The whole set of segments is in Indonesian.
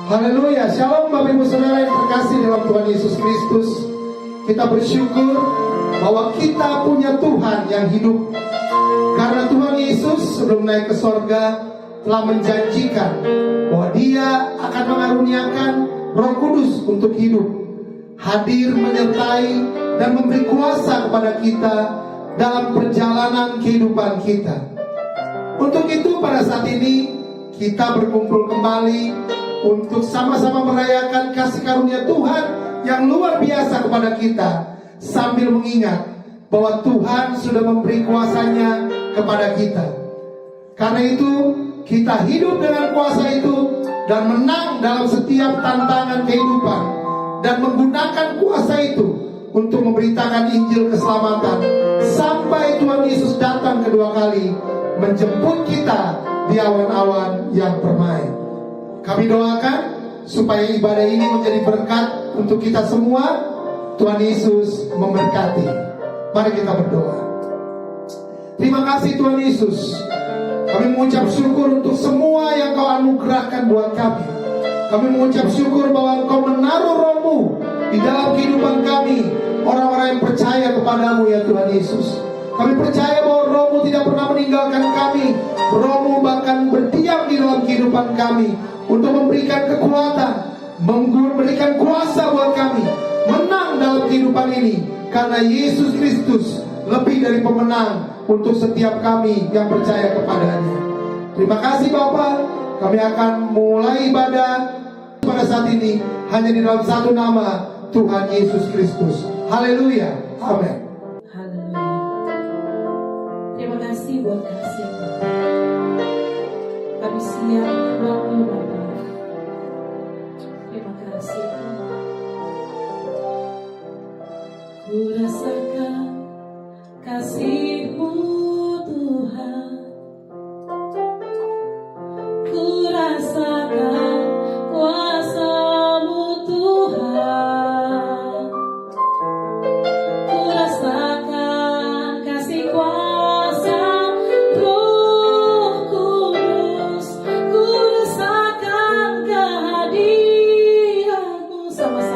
Haleluya. Shalom Bapak Ibu Saudara yang terkasih dalam Tuhan Yesus Kristus. Kita bersyukur bahwa kita punya Tuhan yang hidup. Karena Tuhan Yesus sebelum naik ke sorga telah menjanjikan bahwa Dia akan mengaruniakan Roh Kudus untuk hidup, hadir menyertai dan memberi kuasa kepada kita dalam perjalanan kehidupan kita. Untuk itu pada saat ini kita berkumpul kembali untuk sama-sama merayakan kasih karunia Tuhan yang luar biasa kepada kita, sambil mengingat bahwa Tuhan sudah memberi kuasanya kepada kita. Karena itu kita hidup dengan kuasa itu dan menang dalam setiap tantangan kehidupan, dan menggunakan kuasa itu untuk memberitakan Injil keselamatan sampai Tuhan Yesus datang kedua kali menjemput kita di awan-awan yang permai. Kami doakan supaya ibadah ini menjadi berkat untuk kita semua. Tuhan Yesus memberkati. Mari kita berdoa. Terima kasih Tuhan Yesus. Kami mengucap syukur untuk semua yang Kau anugerahkan buat kami. Kami mengucap syukur bahwa Engkau menaruh Roh-Mu di dalam kehidupan kami, orang-orang yang percaya kepadamu ya Tuhan Yesus. Kami percaya bahwa Roh-Mu tidak pernah meninggalkan kami. Roh-Mu bahkan berdiam di dalam kehidupan kami untuk memberikan kekuatan, memberikan kuasa buat kami menang dalam kehidupan ini. Karena Yesus Kristus lebih dari pemenang untuk setiap kami yang percaya kepadanya. Terima kasih Bapa. Kami akan mulai ibadah pada saat ini hanya di dalam satu nama, Tuhan Yesus Kristus. Haleluya. Amin. Haleluya. Terima kasih buat kasih. Kami siap melalui Bapa. Terima kasih. Ku rasakan kasih-Mu Tuhan. Ku rasakan kuasa-Mu Tuhan. Ku rasakan kasih kuasa Roh Kudus. Ku rasakan kehadiran-Mu. Sama-sama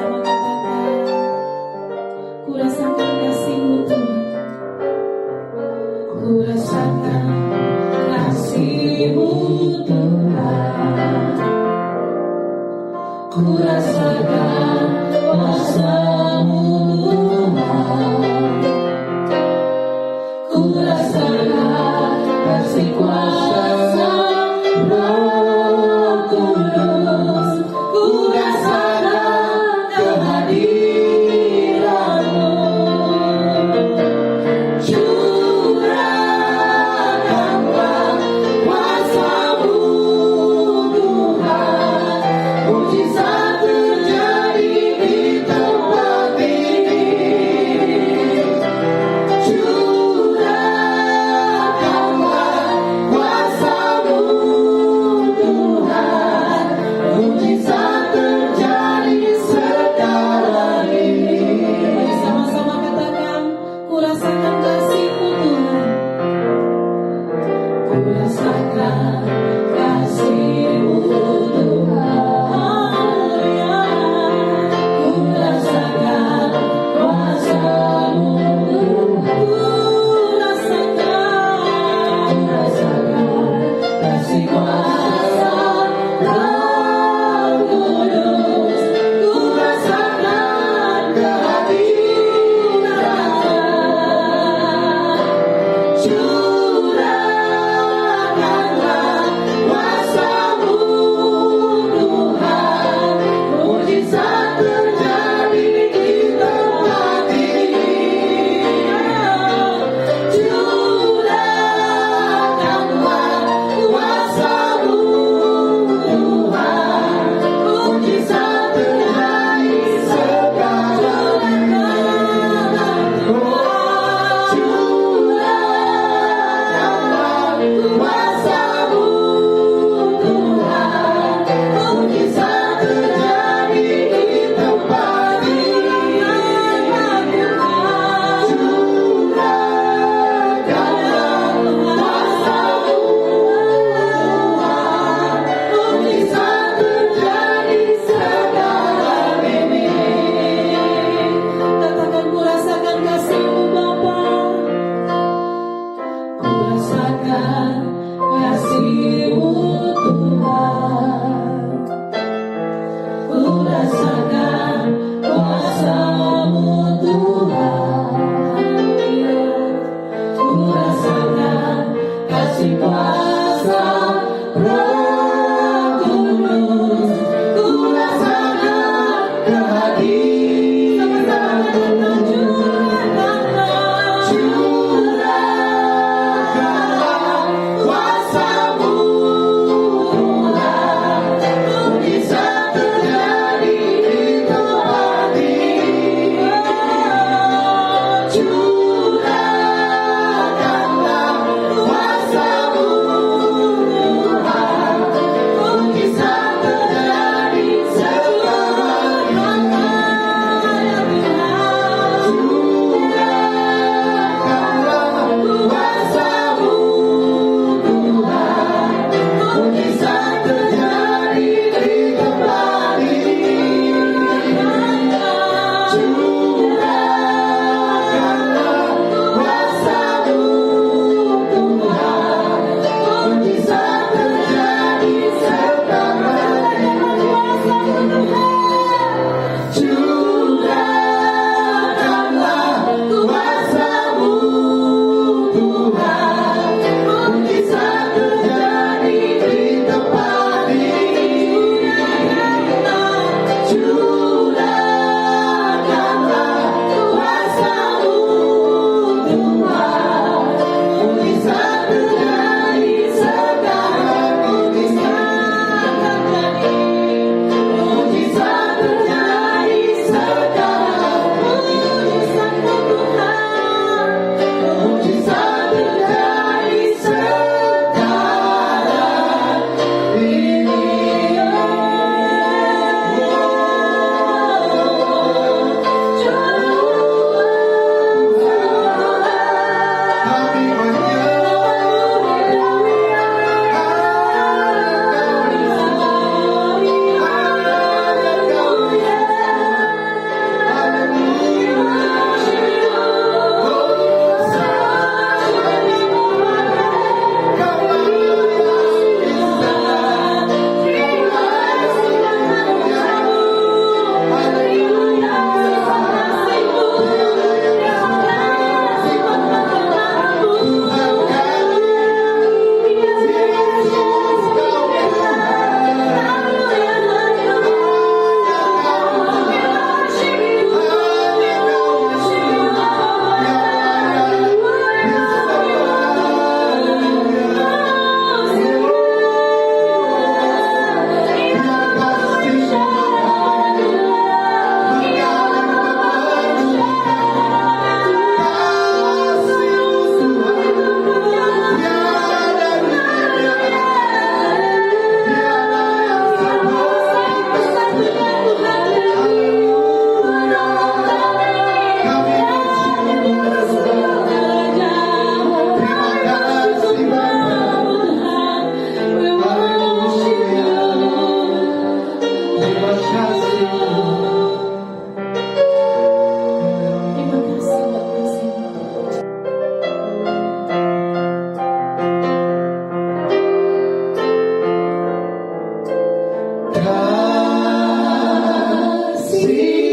Kasih-Mu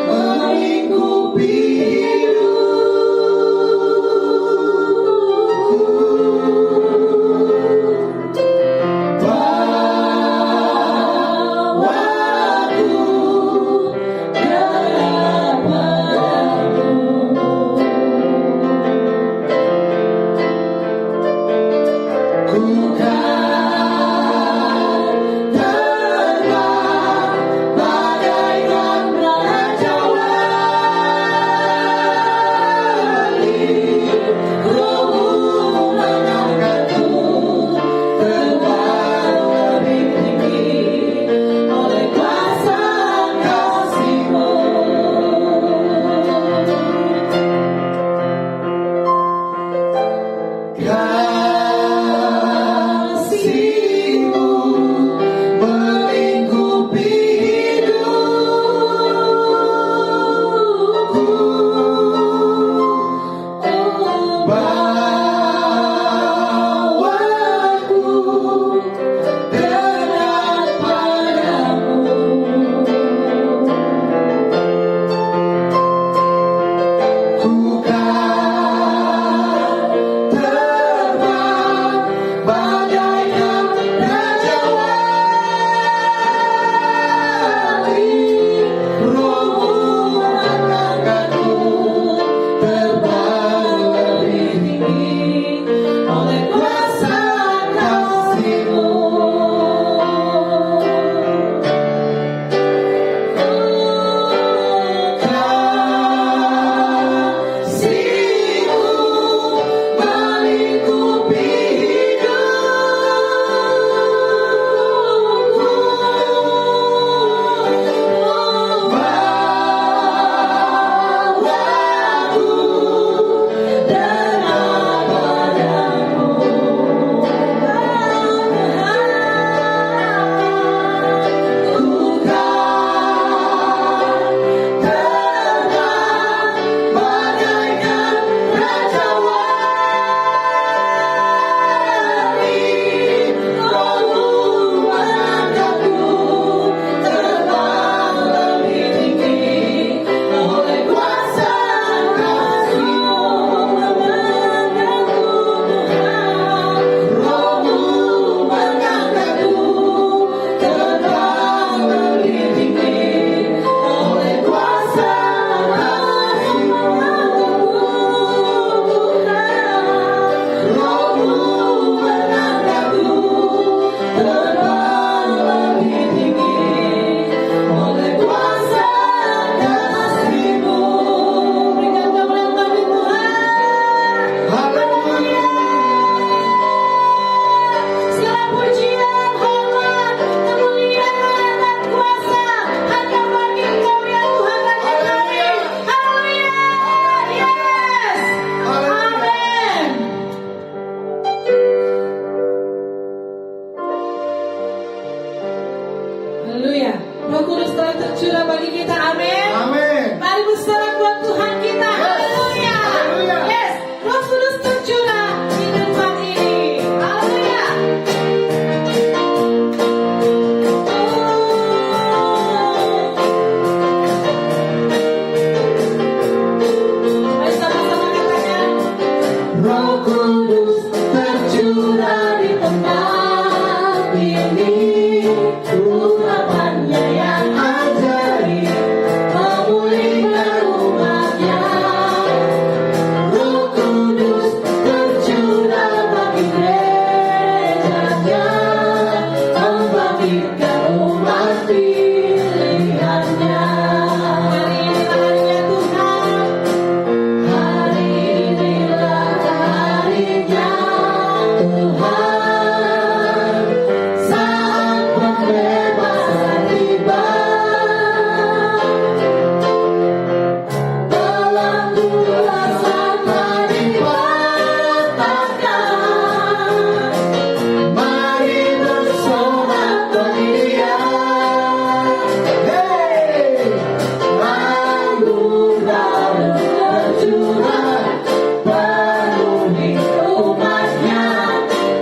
melingkupi hidupku. Bawaku dekat padamu. Ku kan terbang bagaikan raja wali. Rohmu mengangkatku terbang lebih tinggi oleh kuasa kasih-Mu. Kasih-Mu melingkupi hidupku. Bawaku dekat padamu. Ku kan terbang bagaikan raja wali. Rohmu mengangkatku terbang lebih tinggi oleh kuasa kasih-Mu. Kasih-Mu melingkupi hidupku. Bawaku dekat padamu. Ku kan terbang bagaikan raja wali. Rohmu mengangkatku terbang lebih tinggi oleh kuasa kasih-Mu. Rohmu mengangkatku terbang lebih tinggi oleh kuasa kasih-Mu. Rohmu mengangkatku terbang lebih tinggi oleh kuasa kasih-Mu. Berikan kemuliaan bagi Tuhan. Haleluya. Segala pujian, hormat, kemuliaan, dan kuasa hanya bagi Engkau ya Tuhan Raja kami. Haleluya. Yes. Amin. Haleluya. Roh Kudus telah tercurah bagi kita. Amin. Amin. Mari bersorak buat Tuhan kita. Haleluya. Haleluya. Yes. Roh Kudus tercurah di tempat ini. Haleluya. Mari sama-sama katakan. Roh Kudus tercurah di tempat ini. Urapannya yang ajaib memulihkan umatnya. Roh Kudus tercurah bagi gerejanya, membangkitkan umat pilihannya. Hari ini harinya Tuhan. Hari inilah harinya Tuhan, saat pembebasan tiba. Belenggu sama dipatahkan, mari bersorak bagi Dia. Hey, anugerah tercurah penuhi umatnya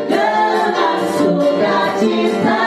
dengan sukacita.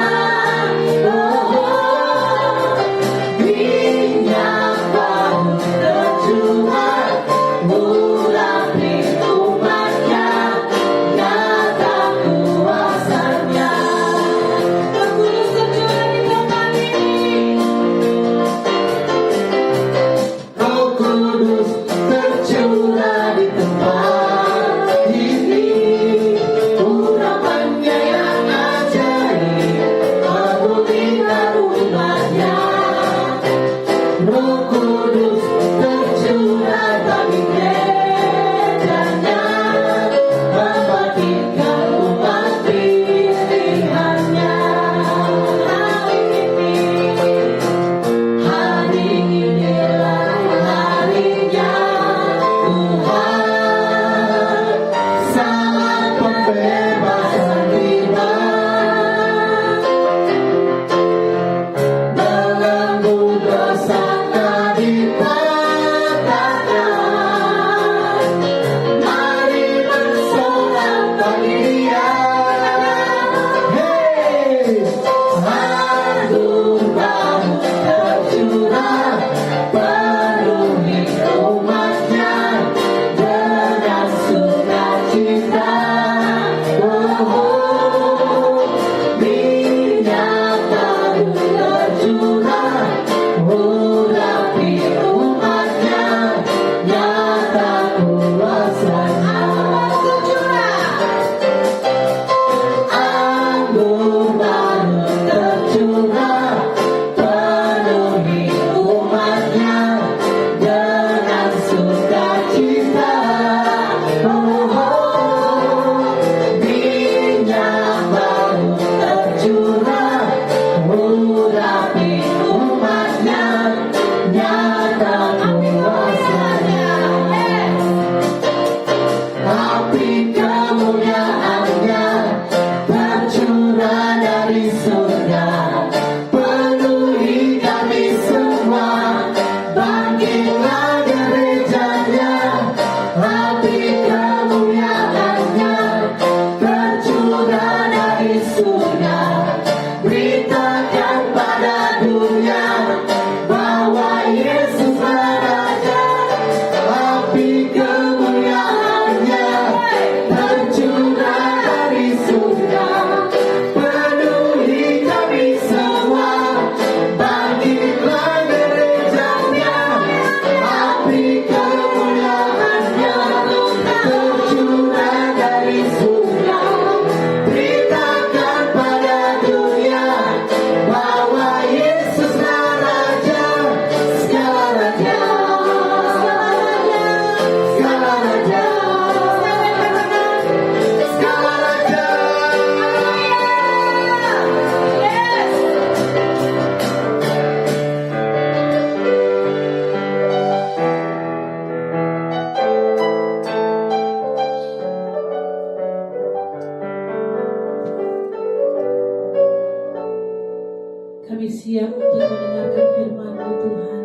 siap untuk mendengarkan firman-Mu Tuhan.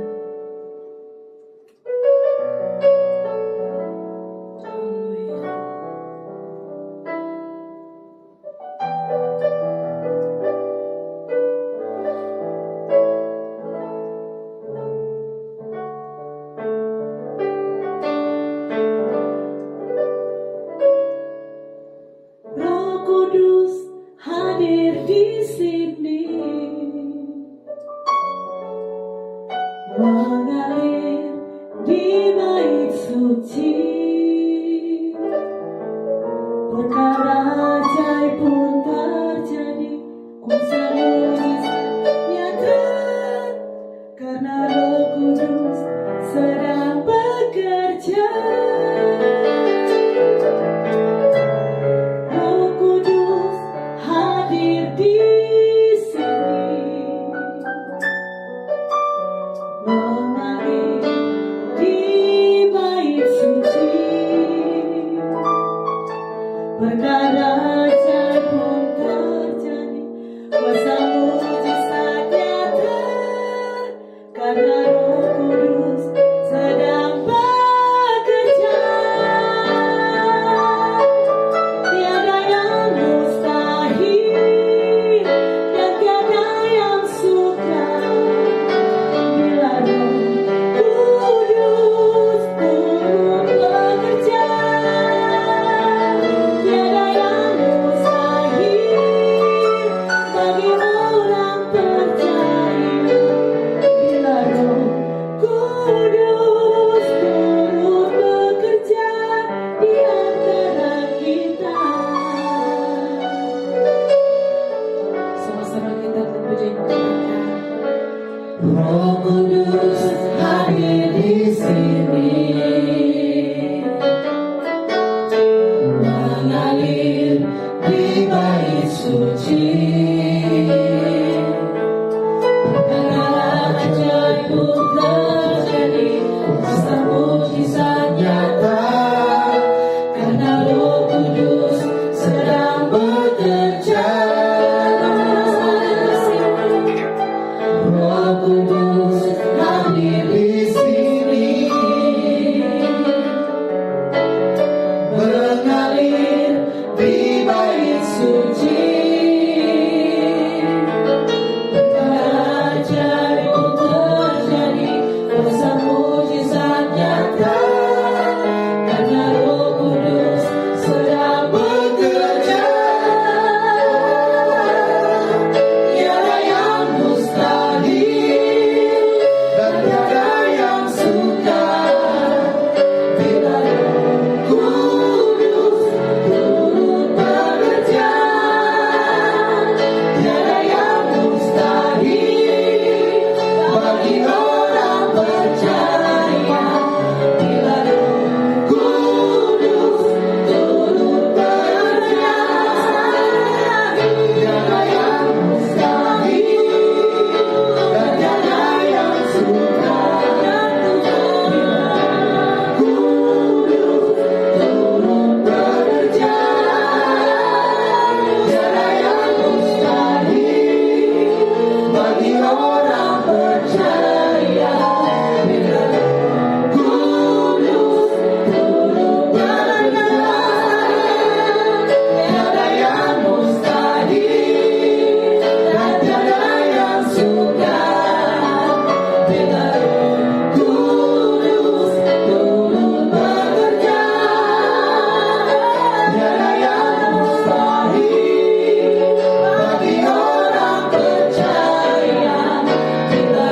Haleluya. Roh Kudus hadir di sini, mengalir di bait suci. Perkara ajaib pun terjadi, kuasa mujizat nyata, karena Roh Kudus sedang bekerja. Roh Kudus hadir di sini, mengalir di bait suci. Perkara ajaib pun terjadi, kuasa mujizat nyata, karena Roh Kudus sedang bekerja. Tiada yang mustahil dan tiada yang sukar bila Roh Kudus turut bekerja. Tiada yang mustahil bagi orang percaya bila Roh Kudus turut bekerja di antara kita. Sama-sama kita akan puji Tuhan. Roh Kudus hadir di sini, mengalir di bait suci. Perkara ajaib pun terjadi, kuasa mujizat nyata, karena Roh Kudus sedang bekerja. Roh Kudus hadir di sini, mengalir di bait suci. Perkara ajaib pun terjadi, kuasa mujizat nyata, karena Roh Kudus sedang bekerja. Tiada yang mustahil dan tiada yang sukar bila Roh Kudus turut bekerja. Tiada yang mustahil bagi orang percaya bila Roh Kudus turut bekerja. Tiada yang mustahil dan tiada yang sukar bila Kudus turut bekerja. Tiada yang mustahil bagi orang percaya bila Kudus turut bekerja. Tiada yang mustahil dan tiada yang sukar bila Kudus turut bekerja. Tiada yang mustahil bagi orang percaya bila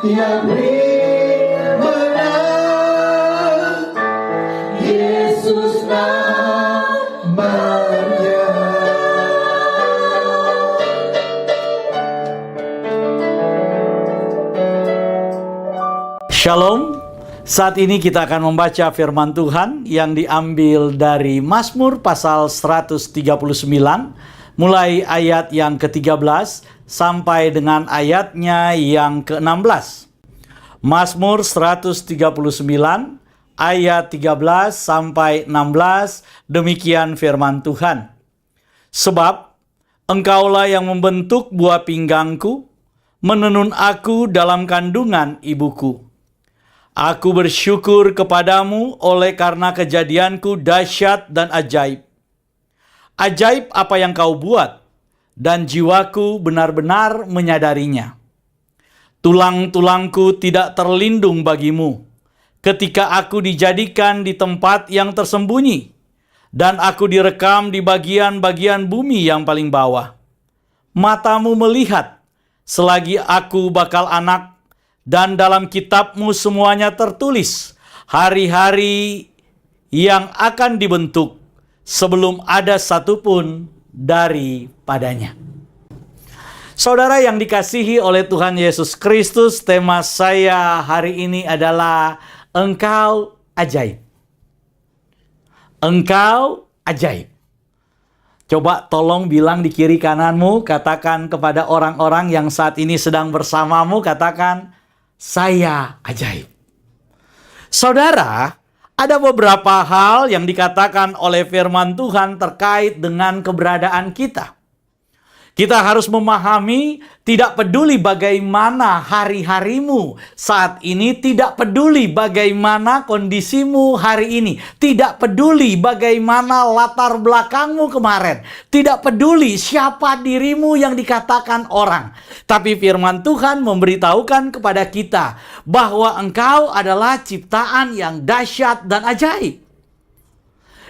yang beri menang, Yesus namanya. Shalom. Saat ini kita akan membaca firman Tuhan yang diambil dari Mazmur pasal 139, mulai ayat yang ke-13 sampai dengan ayatnya yang ke-16. Mazmur 139 ayat 13 sampai 16, demikian firman Tuhan. Sebab Engkaulah yang membentuk buah pinggangku, menenun aku dalam kandungan ibuku. Aku bersyukur kepadamu oleh karena kejadianku dahsyat dan ajaib. Ajaib apa yang kau buat, dan jiwaku benar-benar menyadarinya. Tulang-tulangku tidak terlindung bagimu, ketika aku dijadikan di tempat yang tersembunyi, dan aku direkam di bagian-bagian bumi yang paling bawah. Matamu melihat, selagi aku bakal anak, dan dalam kitabmu semuanya tertulis hari-hari yang akan dibentuk sebelum ada satupun daripadanya. Saudara yang dikasihi oleh Tuhan Yesus Kristus, tema saya hari ini adalah Engkau ajaib. Engkau ajaib. Coba tolong bilang di kiri kananmu, katakan kepada orang-orang yang saat ini sedang bersamamu, katakan, saya ajaib. Saudara, ada beberapa hal yang dikatakan oleh firman Tuhan terkait dengan keberadaan kita. Kita harus memahami, tidak peduli bagaimana hari-harimu saat ini, tidak peduli bagaimana kondisimu hari ini, tidak peduli bagaimana latar belakangmu kemarin, tidak peduli siapa dirimu yang dikatakan orang. Tapi firman Tuhan memberitahukan kepada kita bahwa engkau adalah ciptaan yang dahsyat dan ajaib.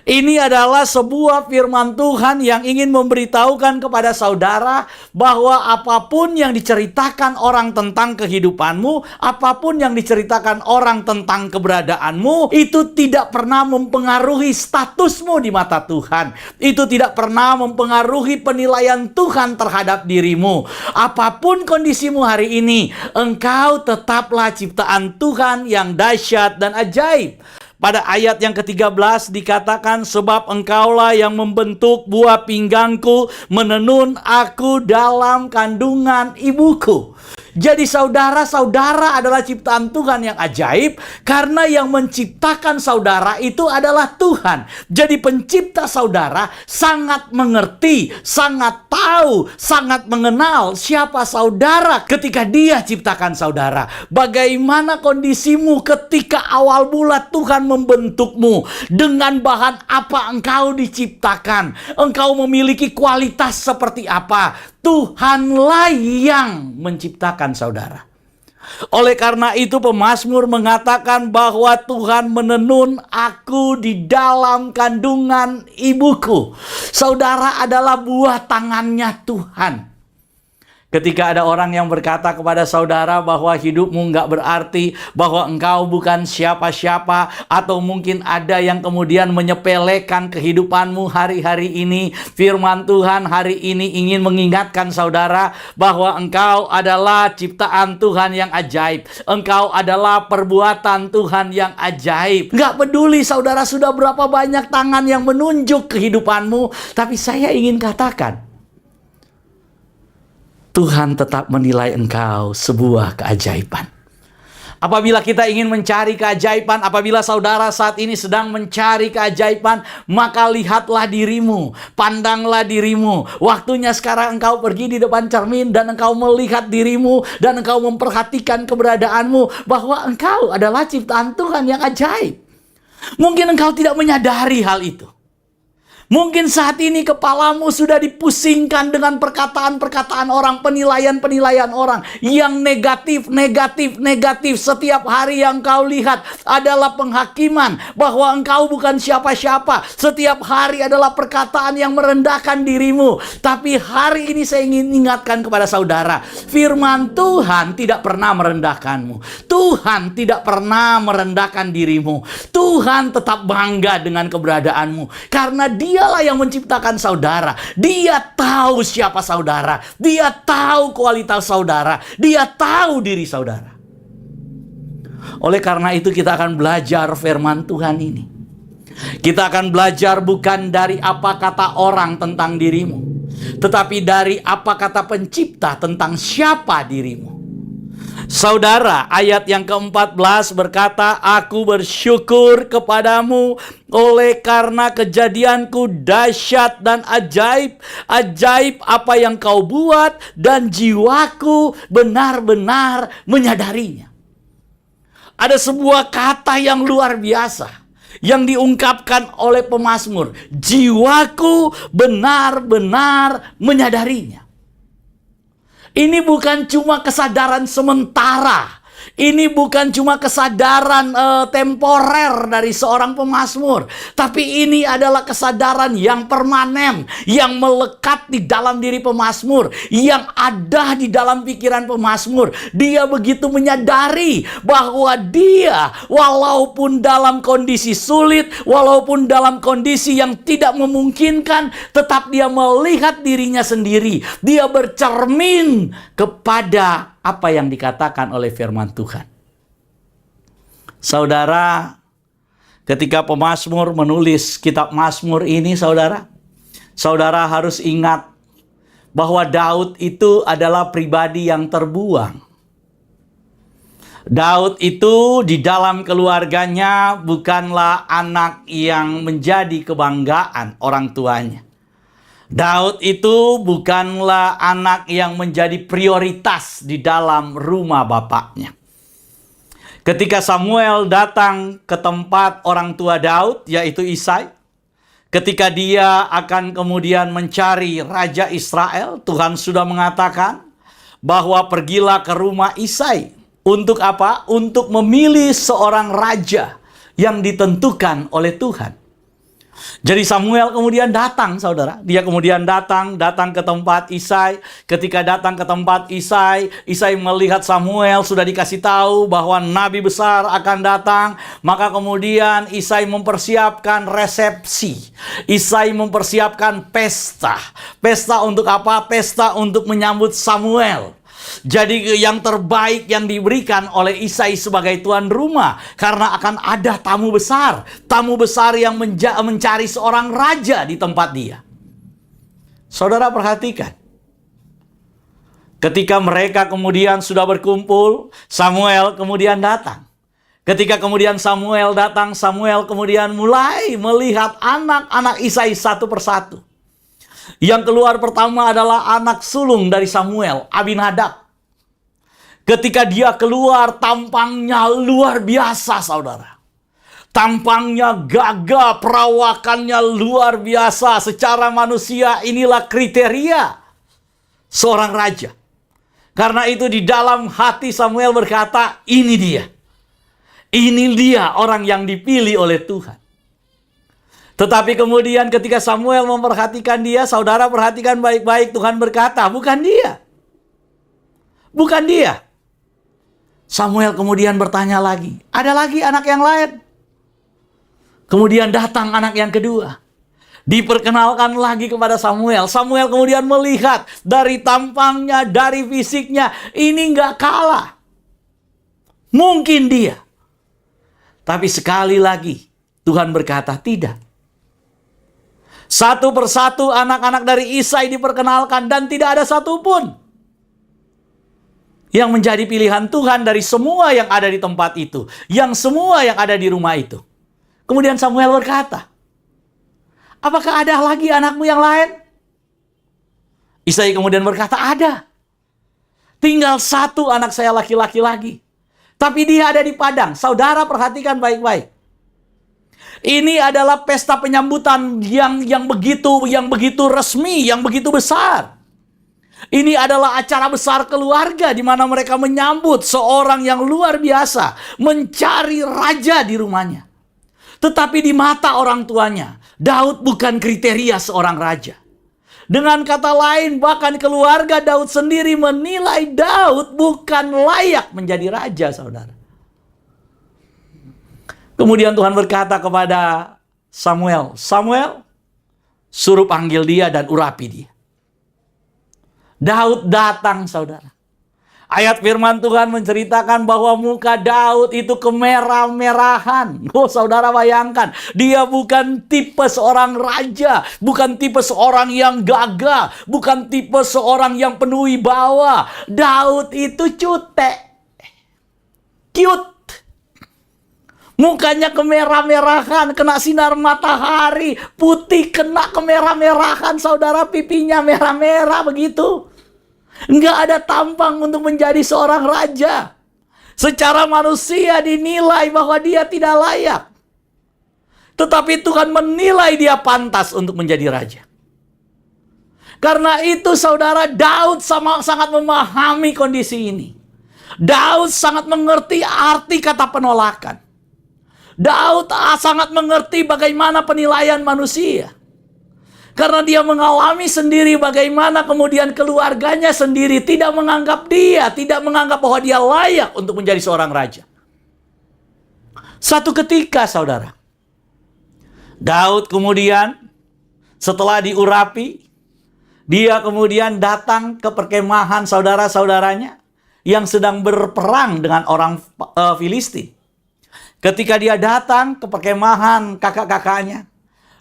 Ini adalah sebuah firman Tuhan yang ingin memberitahukan kepada saudara bahwa apapun yang diceritakan orang tentang kehidupanmu, apapun yang diceritakan orang tentang keberadaanmu, itu tidak pernah mempengaruhi statusmu di mata Tuhan. Itu tidak pernah mempengaruhi penilaian Tuhan terhadap dirimu. Apapun kondisimu hari ini, engkau tetaplah ciptaan Tuhan yang dahsyat dan ajaib. Pada ayat yang ke-13 dikatakan, sebab engkaulah yang membentuk buah pinggangku, menenun aku dalam kandungan ibuku. Jadi saudara-saudara adalah ciptaan Tuhan yang ajaib, karena yang menciptakan saudara itu adalah Tuhan. Jadi pencipta saudara sangat mengerti, sangat tahu, sangat mengenal siapa saudara ketika dia ciptakan saudara. Bagaimana kondisimu ketika awal mula Tuhan membentukmu, dengan bahan apa engkau diciptakan, engkau memiliki kualitas seperti apa. Tuhanlah yang menciptakan saudara. Oleh karena itu pemazmur mengatakan bahwa Tuhan menenun aku di dalam kandungan ibuku. Saudara adalah buah tangannya Tuhan. Ketika ada orang yang berkata kepada saudara bahwa hidupmu nggak berarti, bahwa engkau bukan siapa-siapa, atau mungkin ada yang kemudian menyepelekan kehidupanmu hari-hari ini, firman Tuhan hari ini ingin mengingatkan saudara bahwa engkau adalah ciptaan Tuhan yang ajaib. Engkau adalah perbuatan Tuhan yang ajaib. Nggak peduli saudara sudah berapa banyak tangan yang menunjuk kehidupanmu, tapi saya ingin katakan, Tuhan tetap menilai engkau sebuah keajaiban. Apabila kita ingin mencari keajaiban, apabila saudara saat ini sedang mencari keajaiban, maka lihatlah dirimu, pandanglah dirimu. Waktunya sekarang engkau pergi di depan cermin dan engkau melihat dirimu, dan engkau memperhatikan keberadaanmu, bahwa engkau adalah ciptaan Tuhan yang ajaib. Mungkin engkau tidak menyadari hal itu. Mungkin saat ini kepalamu sudah dipusingkan dengan perkataan-perkataan orang, penilaian-penilaian orang yang negatif, negatif, negatif. Setiap hari yang kau lihat adalah penghakiman bahwa engkau bukan siapa-siapa. Setiap hari adalah perkataan yang merendahkan dirimu. Tapi hari ini saya ingin ingatkan kepada saudara, firman Tuhan tidak pernah merendahkanmu. Tuhan tidak pernah merendahkan dirimu. Tuhan tetap bangga dengan keberadaanmu. Karena Dialah yang menciptakan saudara. Dia tahu siapa saudara. Dia tahu kualitas saudara. Dia tahu diri saudara. Oleh karena itu kita akan belajar firman Tuhan ini. Kita akan belajar bukan dari apa kata orang tentang dirimu, tetapi dari apa kata pencipta tentang siapa dirimu. Saudara, ayat yang ke-14 berkata, aku bersyukur kepadamu oleh karena kejadianku dahsyat dan ajaib. Ajaib apa yang kau buat dan jiwaku benar-benar menyadarinya. Ada sebuah kata yang luar biasa yang diungkapkan oleh pemazmur. Jiwaku benar-benar menyadarinya. Ini bukan cuma kesadaran sementara. Ini bukan cuma kesadaran temporer dari seorang pemazmur. Tapi ini adalah kesadaran yang permanen. Yang melekat di dalam diri pemazmur. Yang ada di dalam pikiran pemazmur. Dia begitu menyadari bahwa dia walaupun dalam kondisi sulit, walaupun dalam kondisi yang tidak memungkinkan, tetap dia melihat dirinya sendiri. Dia bercermin kepada apa yang dikatakan oleh firman Tuhan. Saudara, ketika pemazmur menulis kitab Mazmur ini, saudara harus ingat bahwa Daud itu adalah pribadi yang terbuang. Daud itu di dalam keluarganya bukanlah anak yang menjadi kebanggaan orang tuanya. Daud itu bukanlah anak yang menjadi prioritas di dalam rumah bapaknya. Ketika Samuel datang ke tempat orang tua Daud, yaitu Isai, ketika dia akan kemudian mencari Raja Israel, Tuhan sudah mengatakan bahwa pergilah ke rumah Isai. Untuk apa? Untuk memilih seorang raja yang ditentukan oleh Tuhan. Jadi Samuel kemudian datang, saudara. Dia kemudian datang ke tempat Isai. Ketika datang ke tempat Isai, Isai melihat Samuel sudah dikasih tahu bahwa nabi besar akan datang. Maka kemudian Isai mempersiapkan resepsi. Isai mempersiapkan pesta. Pesta untuk apa? Pesta untuk menyambut Samuel. Jadi yang terbaik yang diberikan oleh Isai sebagai tuan rumah. Karena akan ada tamu besar. Tamu besar yang mencari seorang raja di tempat dia. Saudara perhatikan. Ketika mereka kemudian sudah berkumpul, Samuel kemudian datang. Ketika kemudian Samuel datang, Samuel kemudian mulai melihat anak-anak Isai satu persatu. Yang keluar pertama adalah anak sulung dari Samuel, Abinadab. Ketika dia keluar, tampangnya luar biasa, saudara. Tampangnya gagah, perawakannya luar biasa. Secara manusia, inilah kriteria seorang raja. Karena itu di dalam hati Samuel berkata, ini dia. Ini dia orang yang dipilih oleh Tuhan. Tetapi kemudian ketika Samuel memperhatikan dia, saudara perhatikan baik-baik, Tuhan berkata, bukan dia. Bukan dia. Samuel kemudian bertanya lagi, ada lagi anak yang lain? Kemudian datang anak yang kedua. Diperkenalkan lagi kepada Samuel. Samuel kemudian melihat dari tampangnya, dari fisiknya, ini nggak kalah. Mungkin dia. Tapi sekali lagi, Tuhan berkata, tidak. Satu persatu anak-anak dari Isai diperkenalkan dan tidak ada satupun yang menjadi pilihan Tuhan dari semua yang ada di tempat itu. Yang semua yang ada di rumah itu. Kemudian Samuel berkata, apakah ada lagi anakmu yang lain? Isai kemudian berkata, ada. Tinggal satu anak saya laki-laki lagi. Tapi dia ada di padang. Saudara perhatikan baik-baik. Ini adalah pesta penyambutan yang begitu resmi, yang begitu besar. Ini adalah acara besar keluarga di mana mereka menyambut seorang yang luar biasa, mencari raja di rumahnya. Tetapi di mata orang tuanya, Daud bukan kriteria seorang raja. Dengan kata lain, bahkan keluarga Daud sendiri menilai Daud bukan layak menjadi raja, saudara. Kemudian Tuhan berkata kepada Samuel, "Samuel, suruh panggil dia dan urapi dia." Daud datang, saudara. Ayat firman Tuhan menceritakan bahwa muka Daud itu kemerah-merahan. Oh, saudara bayangkan, dia bukan tipe seorang raja, bukan tipe seorang yang gagah, bukan tipe seorang yang penuh wibawa. Daud itu cutek, cute. Mukanya kemerah-merahan, kena sinar matahari, putih kena kemerah-merahan, saudara, pipinya merah-merah begitu. Nggak ada tampang untuk menjadi seorang raja. Secara manusia dinilai bahwa dia tidak layak. Tetapi Tuhan menilai dia pantas untuk menjadi raja. Karena itu saudara, Daud sangat memahami kondisi ini. Daud sangat mengerti arti kata penolakan. Daud sangat mengerti bagaimana penilaian manusia. Karena dia mengalami sendiri bagaimana kemudian keluarganya sendiri tidak menganggap dia, tidak menganggap bahwa dia layak untuk menjadi seorang raja. Satu ketika, saudara, Daud kemudian setelah diurapi, dia kemudian datang ke perkemahan saudara-saudaranya yang sedang berperang dengan orang Filistin. Ketika dia datang ke perkemahan kakak-kakaknya,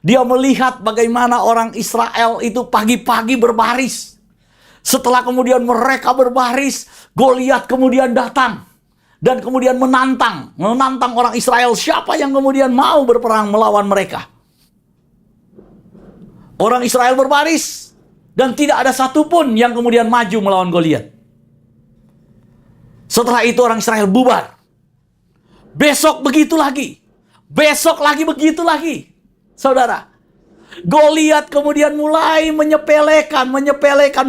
dia melihat bagaimana orang Israel itu pagi-pagi berbaris. Setelah kemudian mereka berbaris, Goliat kemudian datang. Dan kemudian menantang orang Israel. Siapa yang kemudian mau berperang melawan mereka? Orang Israel berbaris. Dan tidak ada satupun yang kemudian maju melawan Goliat. Setelah itu orang Israel bubar. Besok begitu lagi. Besok lagi begitu lagi. Saudara, Goliat kemudian mulai menyepelekan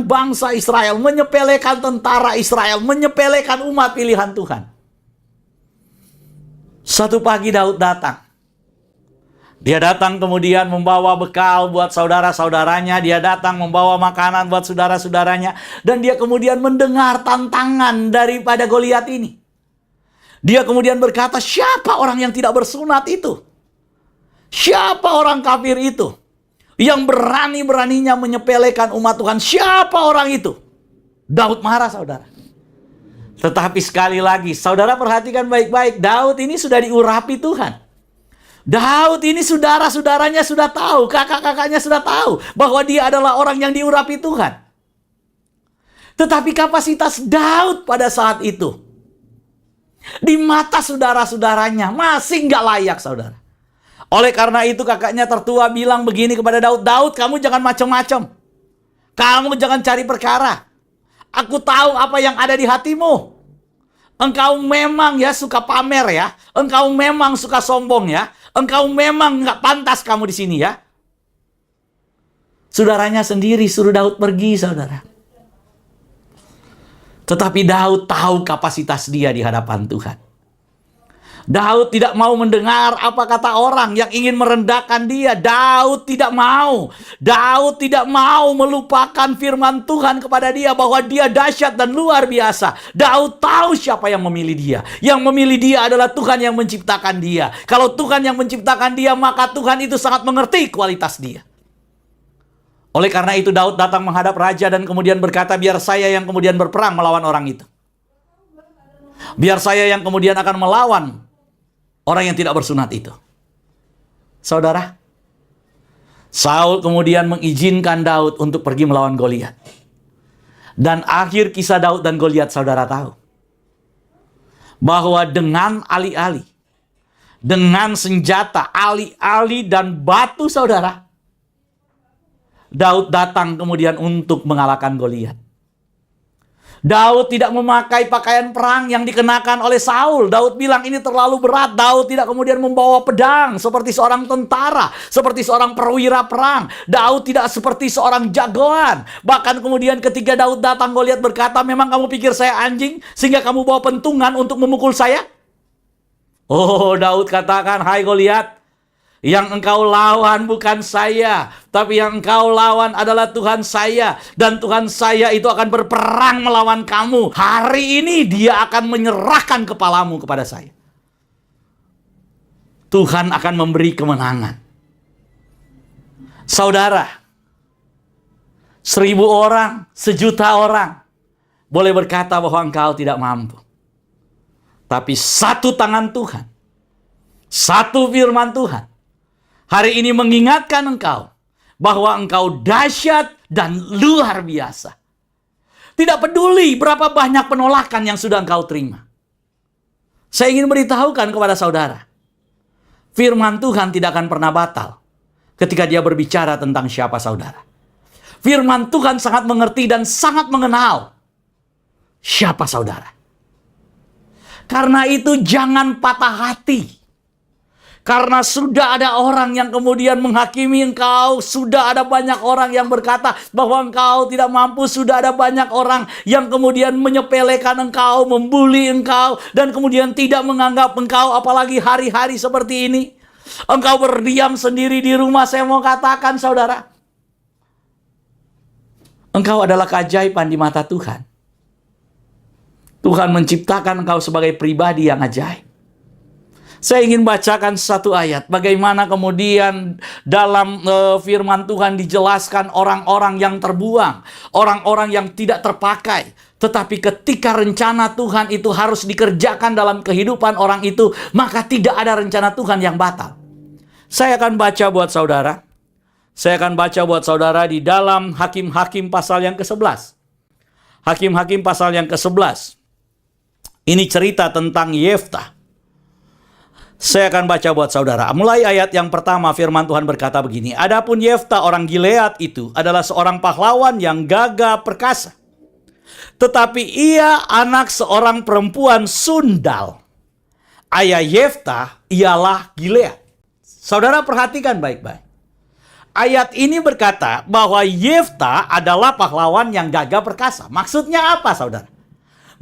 bangsa Israel, menyepelekan tentara Israel, menyepelekan umat pilihan Tuhan. Satu pagi Daud datang. Dia datang kemudian membawa bekal buat saudara-saudaranya, dia datang membawa makanan buat saudara-saudaranya, dan dia kemudian mendengar tantangan daripada Goliat ini. Dia kemudian berkata, "Siapa orang yang tidak bersunat itu? Siapa orang kafir itu yang berani-beraninya menyepelekan umat Tuhan? Siapa orang itu?" Daud marah, saudara. Tetapi sekali lagi, saudara perhatikan baik-baik. Daud ini sudah diurapi Tuhan. Daud ini saudara-saudaranya sudah tahu, kakak-kakaknya sudah tahu bahwa dia adalah orang yang diurapi Tuhan. Tetapi kapasitas Daud pada saat itu, di mata saudara-saudaranya masih nggak layak, saudara. Oleh karena itu kakaknya tertua bilang begini kepada Daud, "Daud, kamu jangan macam-macam. Kamu jangan cari perkara. Aku tahu apa yang ada di hatimu. Engkau memang ya suka pamer ya. Engkau memang suka sombong ya. Engkau memang nggak pantas kamu di sini ya." Saudaranya sendiri suruh Daud pergi, saudara. Tetapi Daud tahu kapasitas dia di hadapan Tuhan. Daud tidak mau mendengar apa kata orang yang ingin merendahkan dia. Daud tidak mau. Daud tidak mau melupakan firman Tuhan kepada dia bahwa dia dahsyat dan luar biasa. Daud tahu siapa yang memilih dia. Yang memilih dia adalah Tuhan yang menciptakan dia. Kalau Tuhan yang menciptakan dia, maka Tuhan itu sangat mengerti kualitas dia. Oleh karena itu Daud datang menghadap raja dan kemudian berkata, "Biar saya yang kemudian berperang melawan orang itu. Biar saya yang kemudian akan melawan orang yang tidak bersunat itu." Saudara, Saul kemudian mengizinkan Daud untuk pergi melawan Goliat. Dan akhir kisah Daud dan Goliat, saudara tahu. Bahwa dengan alih-alih, dengan senjata, alih-alih dan batu, saudara, Daud datang kemudian untuk mengalahkan Goliat. Daud tidak memakai pakaian perang yang dikenakan oleh Saul. Daud bilang ini terlalu berat. Daud tidak kemudian membawa pedang seperti seorang tentara, seperti seorang perwira perang. Daud tidak seperti seorang jagoan. Bahkan kemudian ketika Daud datang, Goliat berkata, memang kamu pikir saya anjing sehingga kamu bawa pentungan untuk memukul saya? Oh, Daud katakan, hai Goliat, yang engkau lawan bukan saya, tapi yang engkau lawan adalah Tuhan saya. Dan Tuhan saya itu akan berperang melawan kamu. Hari ini dia akan menyerahkan kepalamu kepada saya. Tuhan akan memberi kemenangan. Saudara, 1000 orang, 1.000.000 orang boleh berkata bahwa engkau tidak mampu. Tapi satu tangan Tuhan, satu firman Tuhan, hari ini mengingatkan engkau bahwa engkau dahsyat dan luar biasa. Tidak peduli berapa banyak penolakan yang sudah engkau terima. Saya ingin beritahukan kepada saudara, firman Tuhan tidak akan pernah batal ketika dia berbicara tentang siapa saudara. Firman Tuhan sangat mengerti dan sangat mengenal siapa saudara. Karena itu jangan patah hati. Karena sudah ada orang yang kemudian menghakimi engkau. Sudah ada banyak orang yang berkata bahwa engkau tidak mampu. Sudah ada banyak orang yang kemudian menyepelekan engkau, membuli engkau, dan kemudian tidak menganggap engkau, apalagi hari-hari seperti ini. Engkau berdiam sendiri di rumah. Saya mau katakan saudara, engkau adalah keajaiban di mata Tuhan. Tuhan menciptakan engkau sebagai pribadi yang ajaib. Saya ingin bacakan satu ayat. Bagaimana kemudian dalam firman Tuhan dijelaskan orang-orang yang terbuang. Orang-orang yang tidak terpakai. Tetapi ketika rencana Tuhan itu harus dikerjakan dalam kehidupan orang itu, maka tidak ada rencana Tuhan yang batal. Saya akan baca buat saudara. Saya akan baca buat saudara di dalam Hakim-Hakim pasal yang ke-11. Hakim-Hakim pasal yang ke-11. Ini cerita tentang Yeftah. Saya akan baca buat saudara. Mulai ayat yang pertama, firman Tuhan berkata begini. Adapun Yeftah orang Gilead itu adalah seorang pahlawan yang gagah perkasa. Tetapi ia anak seorang perempuan sundal. Ayah Yeftah ialah Gilead. Saudara perhatikan baik-baik. Ayat ini berkata bahwa Yeftah adalah pahlawan yang gagah perkasa. Maksudnya apa saudara?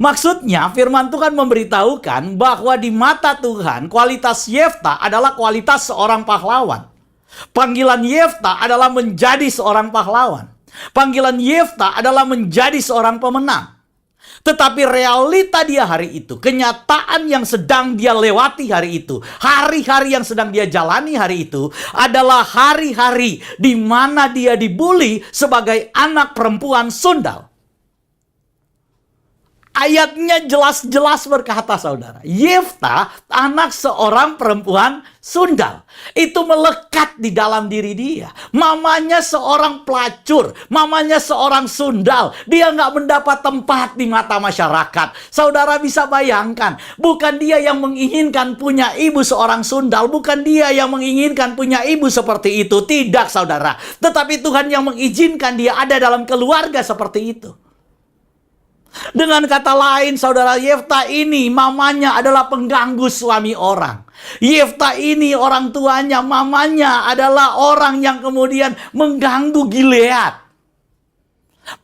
Maksudnya firman Tuhan memberitahukan bahwa di mata Tuhan kualitas Yeftah adalah kualitas seorang pahlawan. Panggilan Yeftah adalah menjadi seorang pahlawan. Panggilan Yeftah adalah menjadi seorang pemenang. Tetapi realita dia hari itu, kenyataan yang sedang dia lewati hari itu, hari-hari yang sedang dia jalani hari itu adalah hari-hari di mana dia dibuli sebagai anak perempuan sundal. Ayatnya jelas-jelas berkata saudara, Yeftah anak seorang perempuan sundal. Itu melekat di dalam diri dia. Mamanya seorang pelacur, mamanya seorang sundal. Dia nggak mendapat tempat di mata masyarakat. Saudara bisa bayangkan, bukan dia yang menginginkan punya ibu seorang sundal, bukan dia yang menginginkan punya ibu seperti itu. Tidak saudara, tetapi Tuhan yang mengizinkan dia ada dalam keluarga seperti itu. Dengan kata lain, saudara, Yeftah ini mamanya adalah pengganggu suami orang. Yeftah ini orang tuanya, mamanya adalah orang yang kemudian mengganggu Gilead,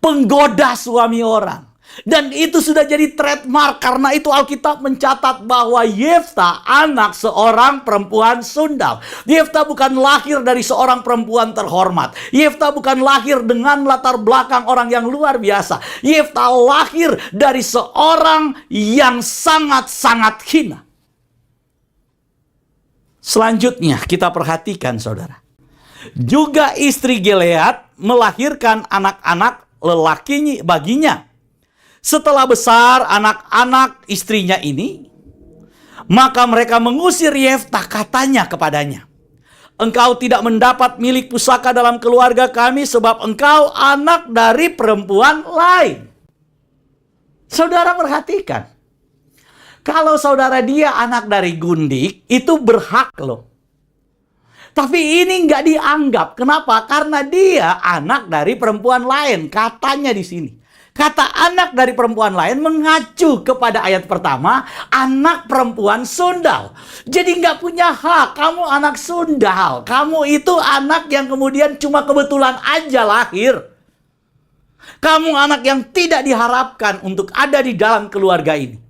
penggoda suami orang. Dan itu sudah jadi trademark. Karena itu Alkitab mencatat bahwa Yeftah anak seorang perempuan sundal. Yeftah bukan lahir dari seorang perempuan terhormat. Yeftah bukan lahir dengan latar belakang orang yang luar biasa. Yeftah lahir dari seorang yang sangat-sangat hina. Selanjutnya kita perhatikan saudara. Juga istri Gilead melahirkan anak-anak lelakinya baginya. Setelah besar anak-anak istrinya ini, maka mereka mengusir Yeftah, katanya kepadanya, engkau tidak mendapat milik pusaka dalam keluarga kami sebab engkau anak dari perempuan lain. Saudara perhatikan. Kalau saudara dia anak dari gundik, itu berhak loh. Tapi ini nggak dianggap. Kenapa? Karena dia anak dari perempuan lain, katanya di sini. Kata anak dari perempuan lain mengacu kepada ayat pertama, anak perempuan sundal. Jadi nggak punya hak, kamu anak sundal. Kamu itu anak yang kemudian cuma kebetulan aja lahir. Kamu anak yang tidak diharapkan untuk ada di dalam keluarga ini.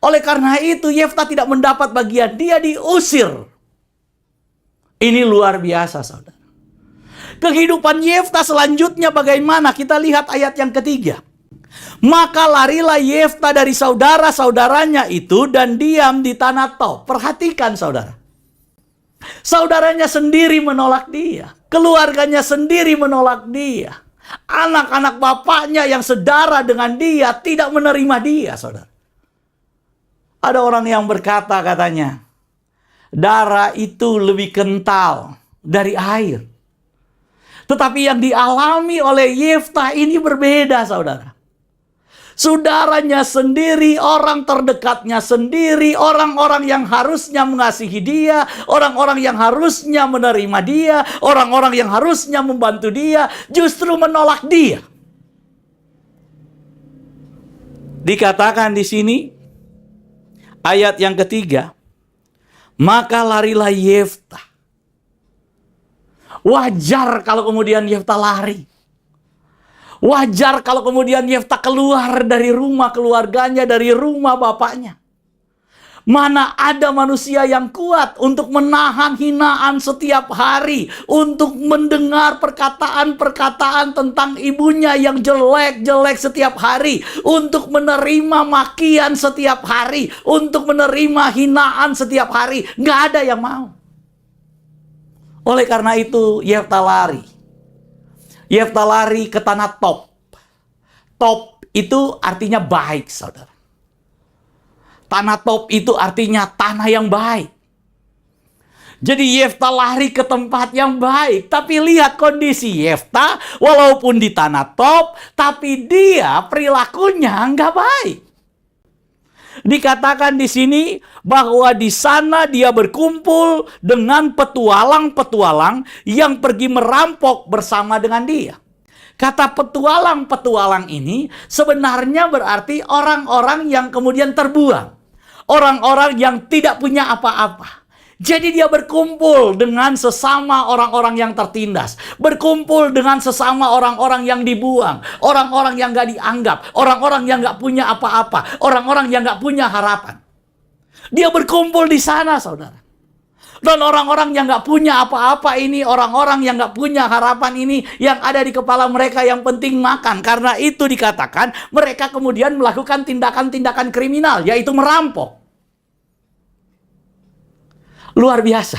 Oleh karena itu, Yefta tidak mendapat bagian, dia diusir. Ini luar biasa, saudara. Kehidupan Yefta selanjutnya bagaimana? Kita lihat ayat yang ketiga. Maka larilah Yefta dari saudara-saudaranya itu dan diam di tanah Tob. Perhatikan saudara. Saudaranya sendiri menolak dia. Keluarganya sendiri menolak dia. Anak-anak bapaknya yang sedara dengan dia tidak menerima dia, saudara. Ada orang yang berkata katanya, darah itu lebih kental dari air. Tetapi yang dialami oleh Yefta ini berbeda, saudara. Saudaranya sendiri, orang terdekatnya sendiri, orang-orang yang harusnya mengasihi dia, orang-orang yang harusnya menerima dia, orang-orang yang harusnya membantu dia, justru menolak dia. Dikatakan di sini, ayat yang ketiga, maka larilah Yefta. Wajar kalau kemudian Yefta lari. Wajar kalau kemudian Yefta keluar dari rumah keluarganya, dari rumah bapaknya. Mana ada manusia yang kuat untuk menahan hinaan setiap hari, untuk mendengar perkataan-perkataan tentang ibunya yang jelek-jelek setiap hari, untuk menerima makian setiap hari, untuk menerima hinaan setiap hari. Nggak ada yang mau. Oleh karena itu, Yefta lari. Yefta lari ke tanah Tob. Tob itu artinya baik, saudara. Tanah Tob itu artinya tanah yang baik. Jadi Yefta lari ke tempat yang baik. Tapi lihat kondisi Yefta, walaupun di tanah Tob, tapi dia perilakunya nggak baik. Dikatakan di sini bahwa di sana dia berkumpul dengan petualang-petualang yang pergi merampok bersama dengan dia. Kata petualang-petualang ini sebenarnya berarti orang-orang yang kemudian terbuang. Orang-orang yang tidak punya apa-apa. Jadi dia berkumpul dengan sesama orang-orang yang tertindas. Berkumpul dengan sesama orang-orang yang dibuang. Orang-orang yang gak dianggap. Orang-orang yang gak punya apa-apa. Orang-orang yang gak punya harapan. Dia berkumpul di sana, saudara. Dan orang-orang yang gak punya apa-apa ini, orang-orang yang gak punya harapan ini, yang ada di kepala mereka yang penting makan. Karena itu dikatakan mereka kemudian melakukan tindakan-tindakan kriminal, yaitu merampok. Luar biasa.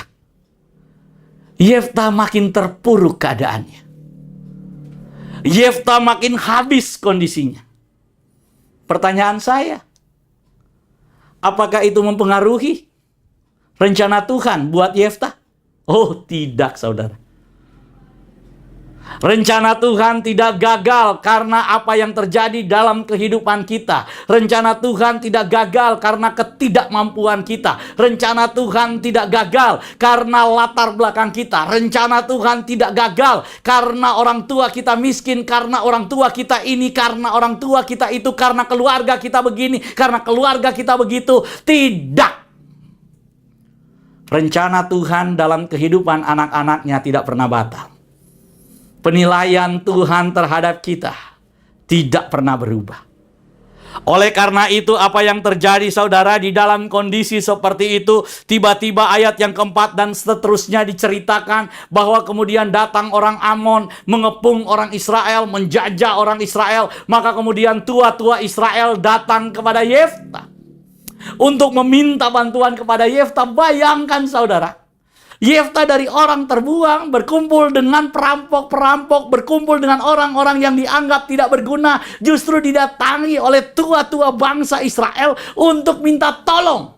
Yefta makin terpuruk keadaannya. Yefta makin habis kondisinya. Pertanyaan saya, apakah itu mempengaruhi rencana Tuhan buat Yefta? Oh, tidak, saudara. Rencana Tuhan tidak gagal karena apa yang terjadi dalam kehidupan kita. Rencana Tuhan tidak gagal karena ketidakmampuan kita. Rencana Tuhan tidak gagal karena latar belakang kita. Rencana Tuhan tidak gagal karena orang tua kita miskin, karena orang tua kita ini, karena orang tua kita itu, karena keluarga kita begini, karena keluarga kita begitu. Tidak. Rencana Tuhan dalam kehidupan anak-anaknya tidak pernah batal. Penilaian Tuhan terhadap kita tidak pernah berubah. Oleh karena itu, apa yang terjadi, saudara, di dalam kondisi seperti itu, tiba-tiba ayat yang keempat dan seterusnya diceritakan bahwa kemudian datang orang Amon, mengepung orang Israel, menjajah orang Israel. Maka kemudian tua-tua Israel datang kepada Yefta untuk meminta bantuan kepada Yefta. Bayangkan, saudara, Yefta dari orang terbuang berkumpul dengan perampok-perampok, berkumpul dengan orang-orang yang dianggap tidak berguna, justru didatangi oleh tua-tua bangsa Israel untuk minta tolong.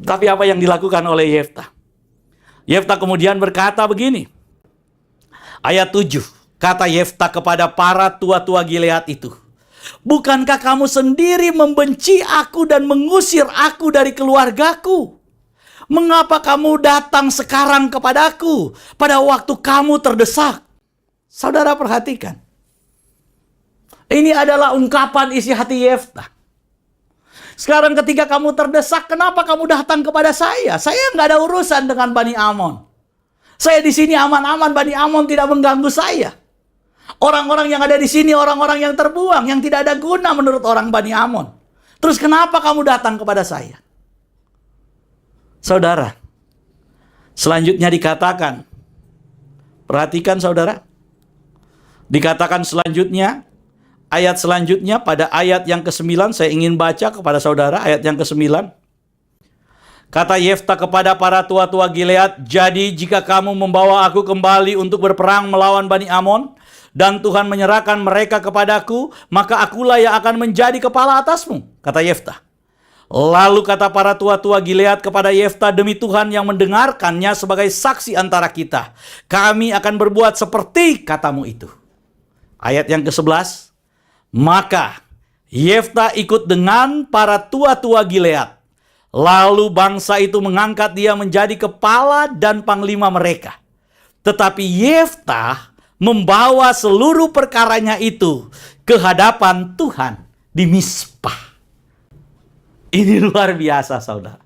Tapi apa yang dilakukan oleh Yefta? Yefta kemudian berkata begini. Ayat 7, kata Yefta kepada para tua-tua Gilead itu, bukankah kamu sendiri membenci aku dan mengusir aku dari keluargaku? Mengapa kamu datang sekarang kepadaku pada waktu kamu terdesak? Saudara perhatikan. Ini adalah ungkapan isi hati Yeftah. Sekarang ketika kamu terdesak, kenapa kamu datang kepada saya? Saya nggak ada urusan dengan Bani Amon. Saya di sini aman-aman, Bani Amon tidak mengganggu saya. Orang-orang yang ada di sini, orang-orang yang terbuang, yang tidak ada guna menurut orang Bani Amon. Terus kenapa kamu datang kepada saya? Saudara, selanjutnya dikatakan, perhatikan saudara, dikatakan selanjutnya, ayat selanjutnya pada ayat yang ke-9, saya ingin baca kepada saudara ayat yang ke-9. Kata Yeftah kepada para tua-tua Gilead, jadi jika kamu membawa aku kembali untuk berperang melawan Bani Amon, dan Tuhan menyerahkan mereka kepadaku, maka akulah yang akan menjadi kepala atasmu, kata Yeftah. Lalu kata para tua-tua Gilead kepada Yeftah, demi Tuhan yang mendengarkannya sebagai saksi antara kita, kami akan berbuat seperti katamu itu. Ayat yang ke-11, maka Yeftah ikut dengan para tua-tua Gilead. Lalu bangsa itu mengangkat dia menjadi kepala dan panglima mereka. Tetapi Yeftah membawa seluruh perkaranya itu ke hadapan Tuhan di Mizpah. Ini luar biasa, saudara.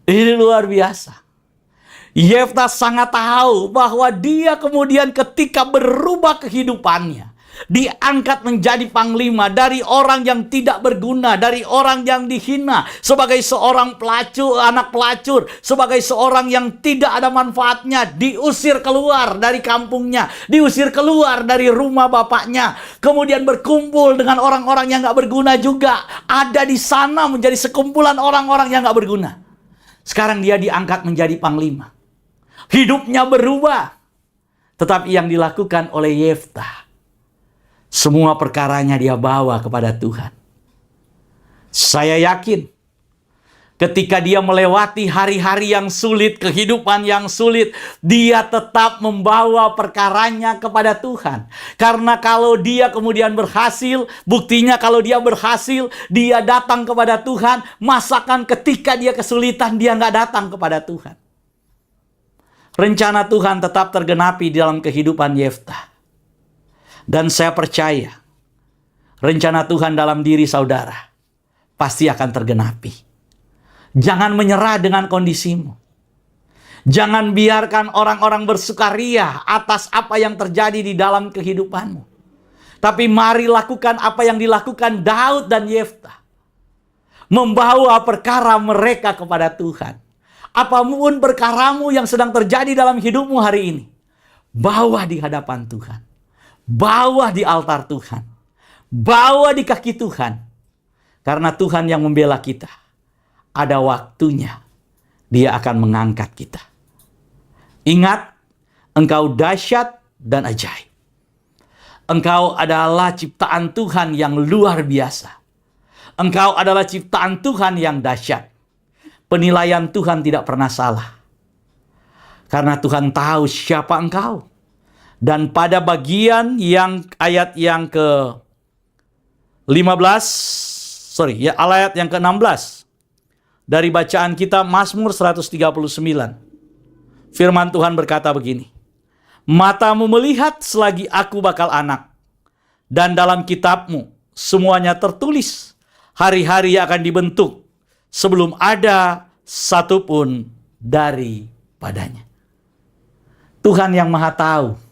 Ini luar biasa. Yeftah sangat tahu bahwa dia kemudian ketika berubah kehidupannya, diangkat menjadi panglima dari orang yang tidak berguna, dari orang yang dihina, sebagai seorang pelacur, anak pelacur, sebagai seorang yang tidak ada manfaatnya, diusir keluar dari kampungnya, diusir keluar dari rumah bapaknya, kemudian berkumpul dengan orang-orang yang gak berguna juga, ada di sana menjadi sekumpulan orang-orang yang gak berguna. Sekarang dia diangkat menjadi panglima. Hidupnya berubah. Tetapi yang dilakukan oleh Yeftah, semua perkaranya dia bawa kepada Tuhan. Saya yakin ketika dia melewati hari-hari yang sulit, kehidupan yang sulit, dia tetap membawa perkaranya kepada Tuhan. Karena kalau dia kemudian berhasil, buktinya kalau dia berhasil, dia datang kepada Tuhan. Masakan ketika dia kesulitan, dia nggak datang kepada Tuhan. Rencana Tuhan tetap tergenapi dalam kehidupan Yeftah. Dan saya percaya, rencana Tuhan dalam diri saudara pasti akan tergenapi. Jangan menyerah dengan kondisimu. Jangan biarkan orang-orang bersukaria atas apa yang terjadi di dalam kehidupanmu. Tapi mari lakukan apa yang dilakukan Daud dan Yeftah. Membawa perkara mereka kepada Tuhan. Apapun perkaramu yang sedang terjadi dalam hidupmu hari ini, bawa di hadapan Tuhan. Bawa di altar Tuhan. Bawa di kaki Tuhan. Karena Tuhan yang membela kita. Ada waktunya Dia akan mengangkat kita. Ingat, engkau dahsyat dan ajaib. Engkau adalah ciptaan Tuhan yang luar biasa. Engkau adalah ciptaan Tuhan yang dahsyat. Penilaian Tuhan tidak pernah salah. Karena Tuhan tahu siapa engkau. Dan pada bagian yang ayat yang ayat yang ke-16 dari bacaan kita Mazmur 139. Firman Tuhan berkata begini. Matamu melihat selagi aku bakal anak, dan dalam kitabmu semuanya tertulis hari-hari akan dibentuk sebelum ada satupun daripadanya. Tuhan yang Maha Tahu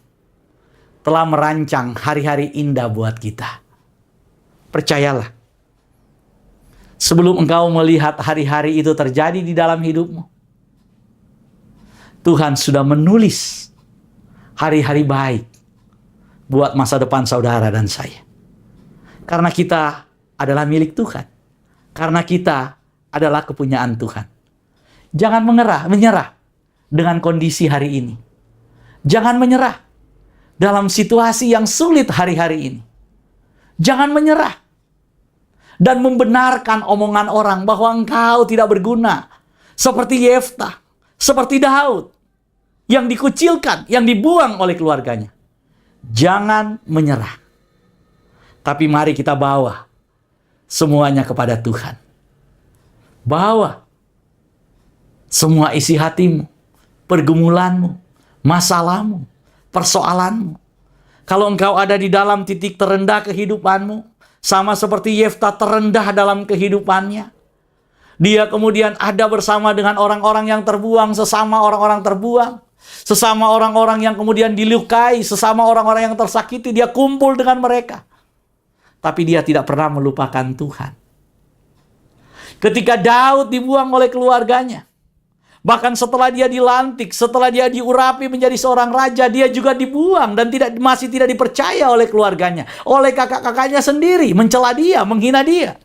telah merancang hari-hari indah buat kita. Percayalah. Sebelum engkau melihat hari-hari itu terjadi di dalam hidupmu, Tuhan sudah menulis hari-hari baik buat masa depan saudara dan saya. Karena kita adalah milik Tuhan. Karena kita adalah kepunyaan Tuhan. Jangan menyerah dengan kondisi hari ini. Jangan menyerah dalam situasi yang sulit hari-hari ini. Jangan menyerah dan membenarkan omongan orang bahwa engkau tidak berguna. Seperti Yeftah, seperti Daud, yang dikucilkan, yang dibuang oleh keluarganya. Jangan menyerah. Tapi mari kita bawa semuanya kepada Tuhan. Bawa semua isi hatimu, pergumulanmu, masalahmu, persoalanmu. Kalau engkau ada di dalam titik terendah kehidupanmu, sama seperti Yefta terendah dalam kehidupannya, dia kemudian ada bersama dengan orang-orang yang terbuang, sesama orang-orang terbuang, sesama orang-orang yang kemudian dilukai, sesama orang-orang yang tersakiti, dia kumpul dengan mereka. Tapi dia tidak pernah melupakan Tuhan. Ketika Daud dibuang oleh keluarganya, bahkan setelah dia dilantik, setelah dia diurapi menjadi seorang raja, dia juga dibuang dan masih tidak dipercaya oleh keluarganya, oleh kakak-kakaknya sendiri, mencela dia, menghina dia.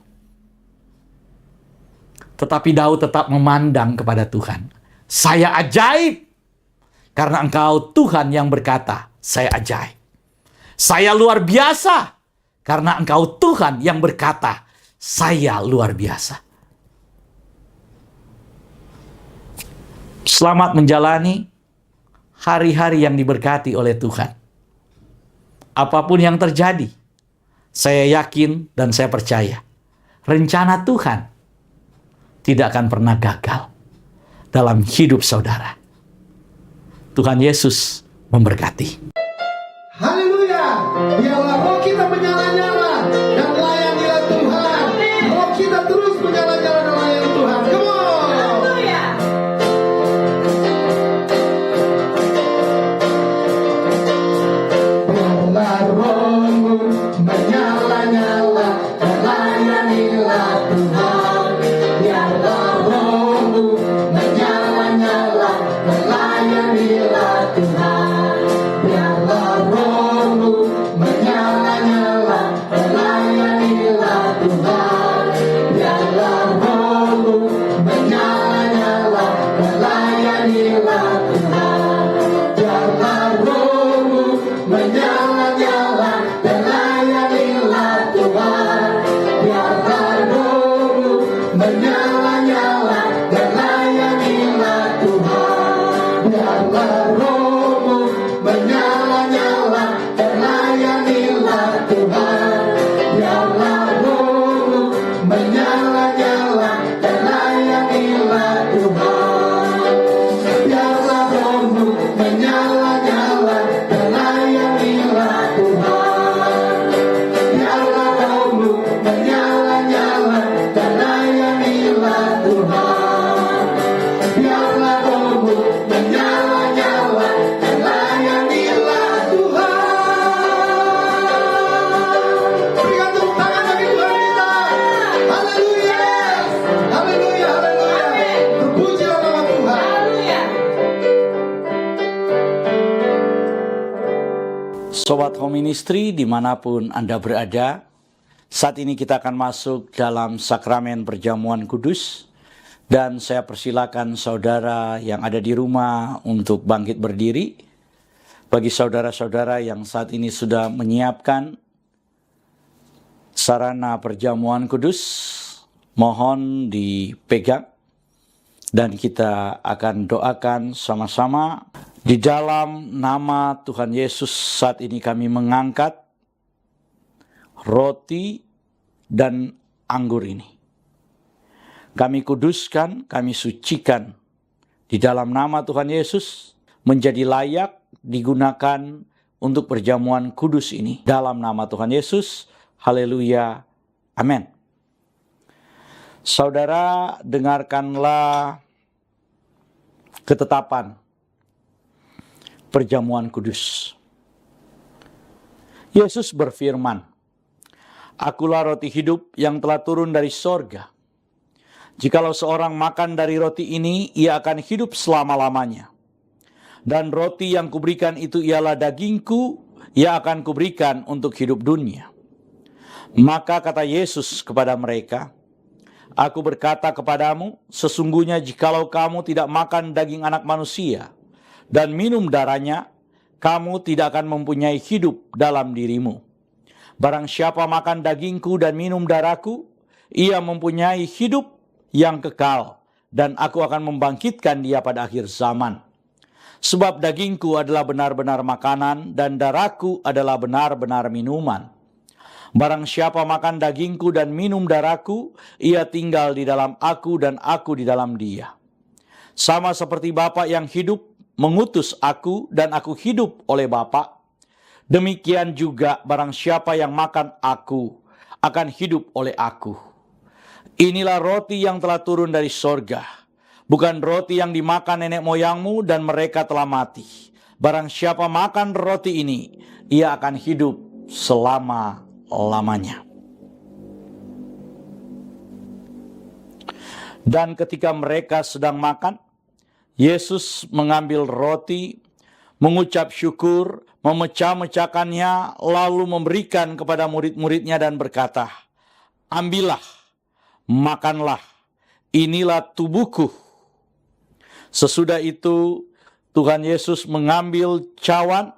Tetapi Daud tetap memandang kepada Tuhan. Saya ajaib, karena Engkau Tuhan yang berkata, saya ajaib. Saya luar biasa, karena Engkau Tuhan yang berkata, saya luar biasa. Selamat menjalani hari-hari yang diberkati oleh Tuhan. Apapun yang terjadi, saya yakin dan saya percaya, rencana Tuhan tidak akan pernah gagal dalam hidup saudara. Tuhan Yesus memberkati. Haleluya. Biarlah roh kita menyala-nyala dan layanilah Tuhan. Roh kita terus menyala-nyala dan layani Tuhan. Come on. Biarlah rohmu menyala-nyala dan layanilah Tuhan. Biarlah rohmu menyala-nyala dan layanilah Tuhan. Biarlah rohmu menyala-nyala dan layanilah Tuhan. Biarlah rohmu menyala-nyala dan layanilah Tuhan. Biarlah rohmu menyala-nyala dan layanilah Tuhan. Biarlah rohmu menyala-nyala dan layanilah Tuhan. Biarlah rohmu menyala-nyala dan layanilah Tuhan. Biarlah rohmu menyala-nyala dan layanilah Tuhan. Biarlah rohmu menyala-nyala dan layanilah Tuhan. Biarlah rohmu menyala-nyala dan layanilah Tuhan. Biarlah rohmu menyala-nyala dan layanilah Tuhan. Berikan tepuk tangan bagi Tuhan kita. Haleluya. Haleluya, haleluya. Terpujilah nama Tuhan. Sobat Home Ministry dimanapun Anda berada, saat ini kita akan masuk dalam sakramen perjamuan kudus. Dan saya persilakan saudara yang ada di rumah untuk bangkit berdiri. Bagi saudara-saudara yang saat ini sudah menyiapkan sarana perjamuan kudus, mohon dipegang. Dan kita akan doakan sama-sama. Di dalam nama Tuhan Yesus saat ini kami mengangkat roti dan anggur ini. Kami kuduskan, kami sucikan di dalam nama Tuhan Yesus menjadi layak digunakan untuk perjamuan kudus ini. Dalam nama Tuhan Yesus, haleluya, amin. Saudara, dengarkanlah ketetapan perjamuan kudus. Yesus berfirman, "Akulah roti hidup yang telah turun dari sorga. Jikalau seorang makan dari roti ini, ia akan hidup selama-lamanya. Dan roti yang kuberikan itu ialah dagingku, ia akan kuberikan untuk hidup dunia." Maka kata Yesus kepada mereka, "Aku berkata kepadamu, sesungguhnya jikalau kamu tidak makan daging anak manusia dan minum darahnya, kamu tidak akan mempunyai hidup dalam dirimu. Barang siapa makan dagingku dan minum darahku, ia mempunyai hidup yang kekal, dan aku akan membangkitkan dia pada akhir zaman. Sebab dagingku adalah benar-benar makanan, dan darahku adalah benar-benar minuman. Barang siapa makan dagingku dan minum darahku, ia tinggal di dalam aku dan aku di dalam dia. Sama seperti Bapa yang hidup mengutus aku dan aku hidup oleh Bapa, Demikian juga barang siapa yang makan aku akan hidup oleh aku. Inilah roti yang telah turun dari sorga, bukan roti yang dimakan nenek moyangmu dan mereka telah mati. Barang siapa makan roti ini, ia akan hidup selama-lamanya. Dan ketika mereka sedang makan, Yesus mengambil roti, mengucap syukur, memecah-mecahkannya, lalu memberikan kepada murid-muridnya dan berkata, "Ambillah, makanlah, inilah tubuhku." Sesudah itu, Tuhan Yesus mengambil cawan,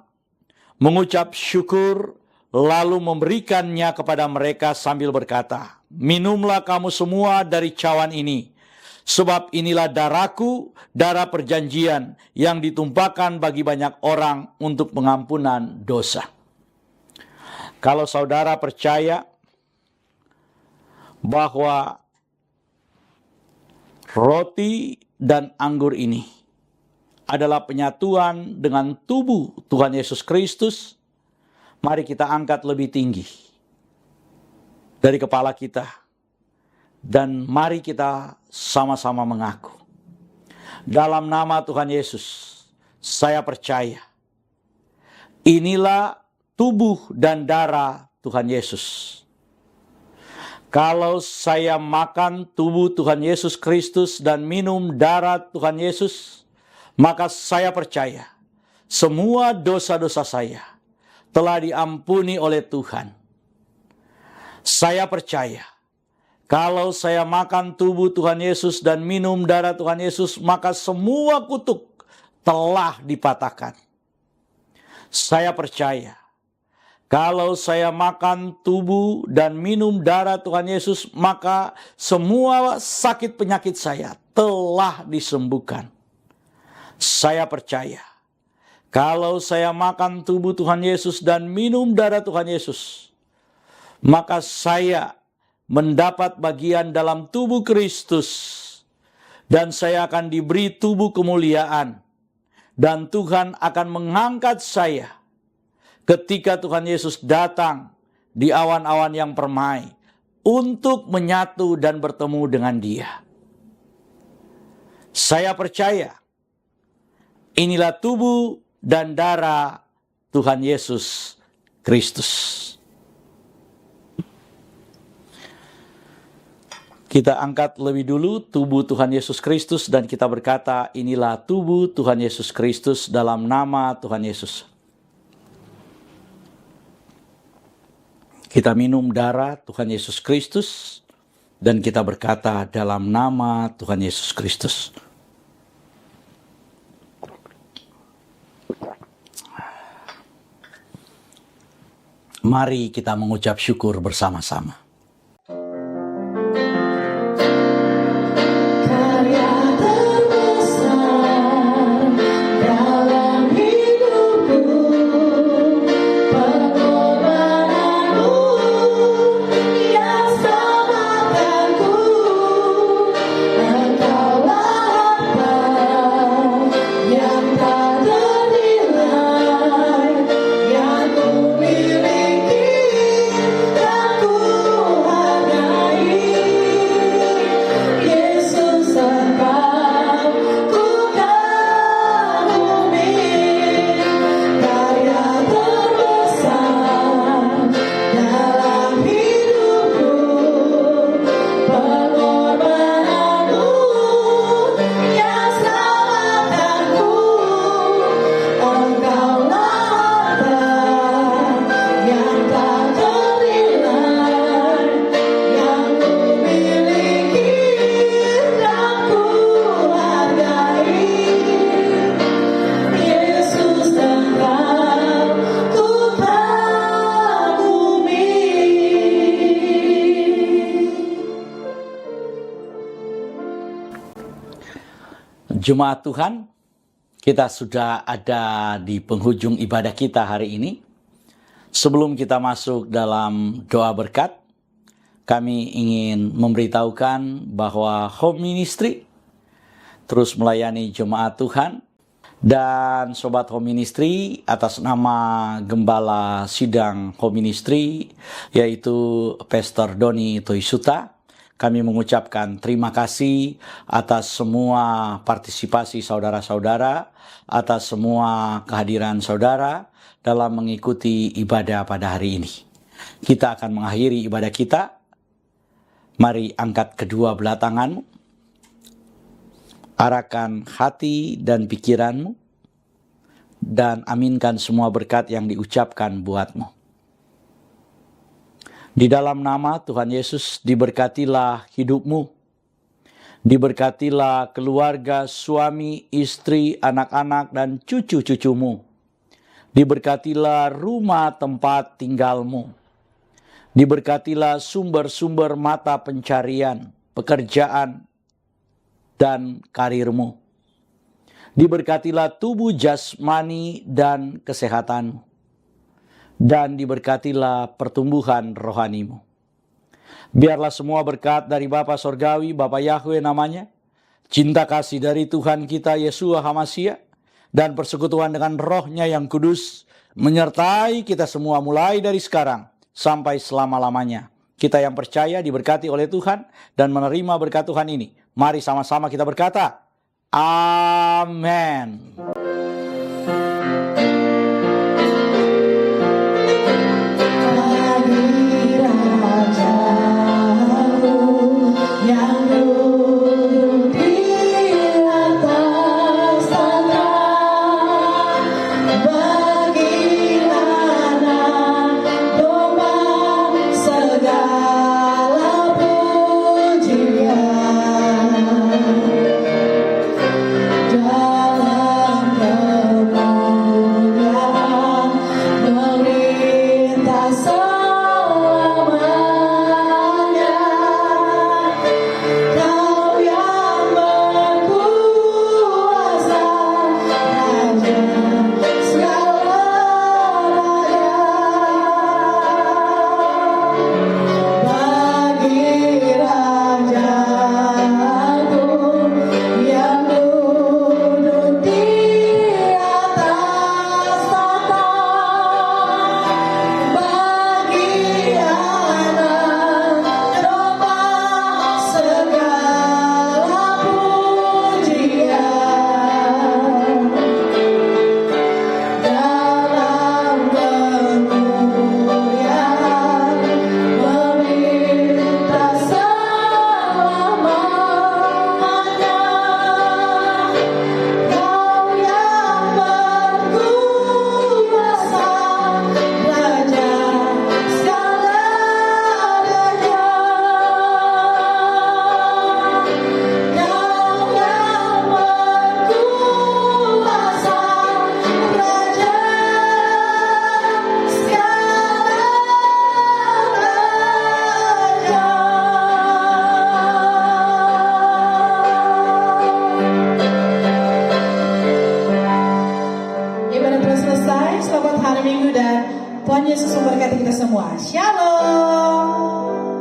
mengucap syukur, lalu memberikannya kepada mereka sambil berkata, "Minumlah kamu semua dari cawan ini, sebab inilah darahku, darah perjanjian yang ditumpahkan bagi banyak orang untuk pengampunan dosa." Kalau saudara percaya bahwa roti dan anggur ini adalah penyatuan dengan tubuh Tuhan Yesus Kristus, mari kita angkat lebih tinggi dari kepala kita, dan mari kita sama-sama mengaku, dalam nama Tuhan Yesus, saya percaya inilah tubuh dan darah Tuhan Yesus. Kalau saya makan tubuh Tuhan Yesus Kristus dan minum darah Tuhan Yesus, maka saya percaya semua dosa-dosa saya telah diampuni oleh Tuhan. Saya percaya kalau saya makan tubuh Tuhan Yesus dan minum darah Tuhan Yesus, maka semua kutuk telah dipatahkan. Saya percaya kalau saya makan tubuh dan minum darah Tuhan Yesus, maka semua sakit penyakit saya telah disembuhkan. Saya percaya kalau saya makan tubuh Tuhan Yesus dan minum darah Tuhan Yesus, maka saya mendapat bagian dalam tubuh Kristus, dan saya akan diberi tubuh kemuliaan, dan Tuhan akan mengangkat saya ketika Tuhan Yesus datang di awan-awan yang permai untuk menyatu dan bertemu dengan Dia. Saya percaya inilah tubuh dan darah Tuhan Yesus Kristus. Kita angkat lebih dulu tubuh Tuhan Yesus Kristus dan kita berkata, inilah tubuh Tuhan Yesus Kristus dalam nama Tuhan Yesus. Kita minum darah Tuhan Yesus Kristus dan kita berkata dalam nama Tuhan Yesus Kristus. Mari kita mengucap syukur bersama-sama. Karya terbesar dalam hidupku, pengorbananmu yang selamatkanku. Engkaulah harta yang tak ternilai, yang ku miliki dan ku hargai. Yesus, Engkau ku kagumi, karya terbesar dalam hidupku, pengorbananmu yang selamatkanku. Engkaulah harta yang tak ternilai, yang ku miliki dan ku hargai. Yesus, Engkau ku kagumi. Jemaat Tuhan, kita sudah ada di penghujung ibadah kita hari ini. Sebelum kita masuk dalam doa berkat, kami ingin memberitahukan bahwa Home Ministry terus melayani jemaat Tuhan Dan Sobat Home Ministry, atas nama Gembala Sidang Home Ministry, yaitu Pastor Doni Toisuta, kami mengucapkan terima kasih atas semua partisipasi saudara-saudara, atas semua kehadiran saudara dalam mengikuti ibadah pada hari ini. Kita akan mengakhiri ibadah kita. Mari angkat kedua belah tanganmu, arahkan hati dan pikiranmu, dan aminkan semua berkat yang diucapkan buatmu. Di dalam nama Tuhan Yesus, diberkatilah hidupmu, diberkatilah keluarga, suami, istri, anak-anak, dan cucu-cucumu. Diberkatilah rumah tempat tinggalmu. Diberkatilah sumber-sumber mata pencarian, pekerjaan, dan karirmu. Diberkatilah tubuh jasmani dan kesehatanmu. Dan diberkatilah pertumbuhan rohanimu. Biarlah semua berkat dari Bapa Sorgawi, Bapa Yahweh namanya, cinta kasih dari Tuhan kita Yeshua HaMashiach, dan persekutuan dengan Roh-Nya yang kudus, menyertai kita semua mulai dari sekarang sampai selama-lamanya. Kita yang percaya diberkati oleh Tuhan dan menerima berkat Tuhan ini. Mari sama-sama kita berkata, Amin. Selamat hari Minggu dan Tuhan Yesus memberkati kita semua. Shalom.